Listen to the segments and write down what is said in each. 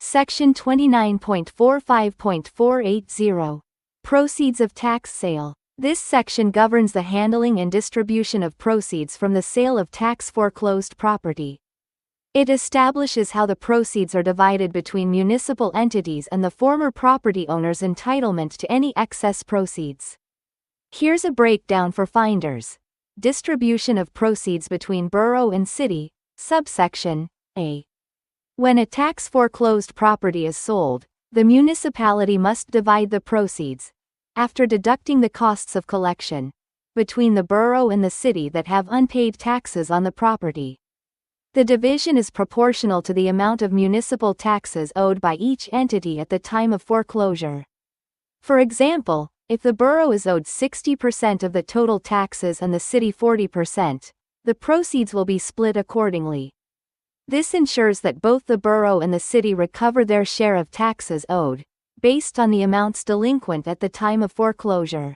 Section 29.45.480. Proceeds of tax sale. This section governs the handling and distribution of proceeds from the sale of tax foreclosed property. It establishes how the proceeds are divided between municipal entities and the former property owner's entitlement to any excess proceeds. Here's a breakdown for finders. Distribution of proceeds between borough and city, subsection A. When a tax foreclosed property is sold, the municipality must divide the proceeds, after deducting the costs of collection, between the borough and the city that have unpaid taxes on the property. The division is proportional to the amount of municipal taxes owed by each entity at the time of foreclosure. For example, if the borough is owed 60% of the total taxes and the city 40%, the proceeds will be split accordingly. This ensures that both the borough and the city recover their share of taxes owed, based on the amounts delinquent at the time of foreclosure.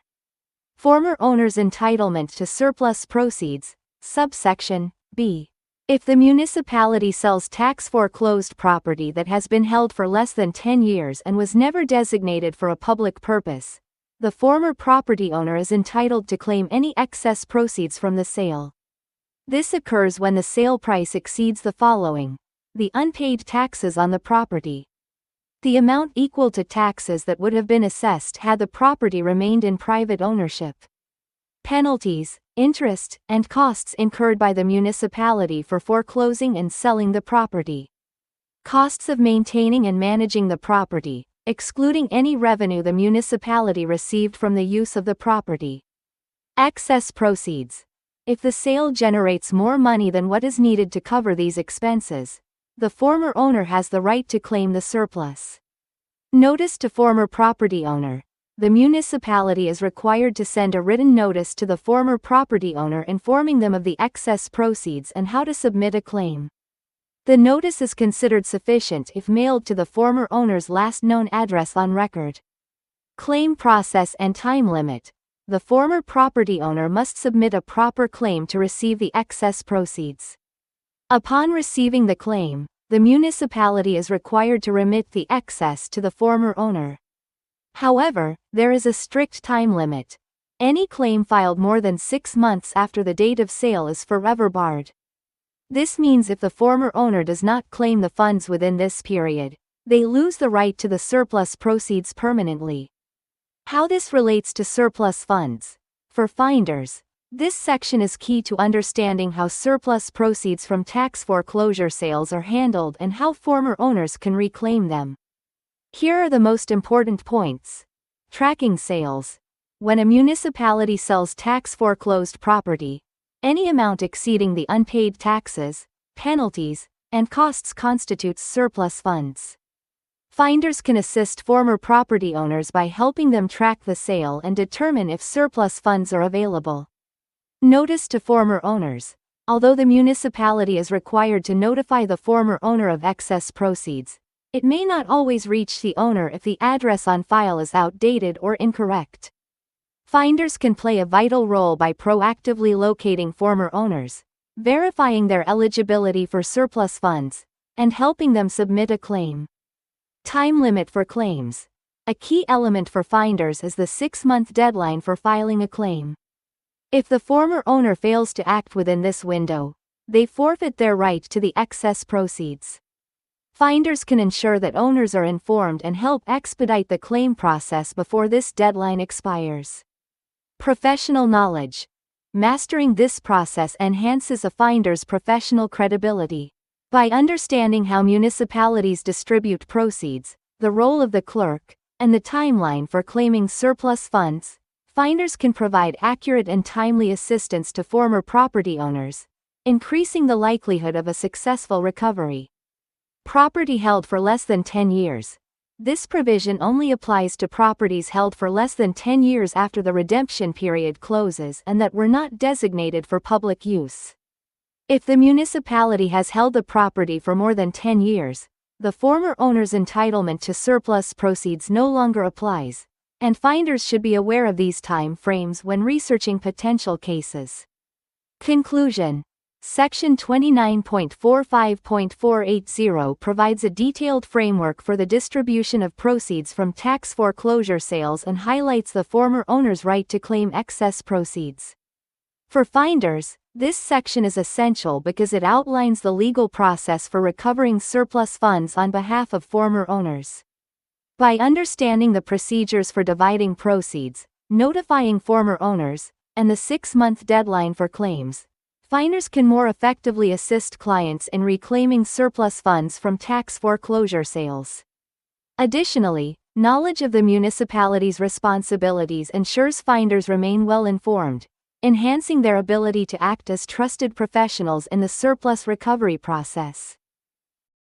Former owner's entitlement to surplus proceeds, subsection B. If the municipality sells tax foreclosed property that has been held for less than 10 years and was never designated for a public purpose, the former property owner is entitled to claim any excess proceeds from the sale. This occurs when the sale price exceeds the following: the unpaid taxes on the property, the amount equal to taxes that would have been assessed had the property remained in private ownership, penalties, interest, and costs incurred by the municipality for foreclosing and selling the property, costs of maintaining and managing the property, excluding any revenue the municipality received from the use of the property, excess proceeds. If the sale generates more money than what is needed to cover these expenses, the former owner has the right to claim the surplus. Notice to former property owner. The municipality is required to send a written notice to the former property owner informing them of the excess proceeds and how to submit a claim. The notice is considered sufficient if mailed to the former owner's last known address on record. Claim process and time limit. The former property owner must submit a proper claim to receive the excess proceeds. Upon receiving the claim, the municipality is required to remit the excess to the former owner. However, there is a strict time limit. Any claim filed more than 6 months after the date of sale is forever barred. This means if the former owner does not claim the funds within this period, they lose the right to the surplus proceeds permanently. How this relates to surplus funds. For finders, this section is key to understanding how surplus proceeds from tax foreclosure sales are handled and how former owners can reclaim them. Here are the most important points. Tracking sales. When a municipality sells tax foreclosed property, any amount exceeding the unpaid taxes, penalties, and costs constitutes surplus funds. Finders can assist former property owners by helping them track the sale and determine if surplus funds are available. Notice to former owners. Although the municipality is required to notify the former owner of excess proceeds, it may not always reach the owner if the address on file is outdated or incorrect. Finders can play a vital role by proactively locating former owners, verifying their eligibility for surplus funds, and helping them submit a claim. Time limit for claims. A key element for finders is the 6-month deadline for filing a claim. If the former owner fails to act within this window, they forfeit their right to the excess proceeds. Finders can ensure that owners are informed and help expedite the claim process before this deadline expires. Professional knowledge. Mastering this process enhances a finder's professional credibility. By understanding how municipalities distribute proceeds, the role of the clerk, and the timeline for claiming surplus funds, finders can provide accurate and timely assistance to former property owners, increasing the likelihood of a successful recovery. Property held for less than 10 years. This provision only applies to properties held for less than 10 years after the redemption period closes and that were not designated for public use. If the municipality has held the property for more than 10 years, the former owner's entitlement to surplus proceeds no longer applies, and finders should be aware of these time frames when researching potential cases. Conclusion. Section 29.45.480 provides a detailed framework for the distribution of proceeds from tax foreclosure sales and highlights the former owner's right to claim excess proceeds. For finders, this section is essential because it outlines the legal process for recovering surplus funds on behalf of former owners. By understanding the procedures for dividing proceeds, notifying former owners, and the 6-month deadline for claims, finders can more effectively assist clients in reclaiming surplus funds from tax foreclosure sales. Additionally, knowledge of the municipality's responsibilities ensures finders remain well informed, enhancing their ability to act as trusted professionals in the surplus recovery process.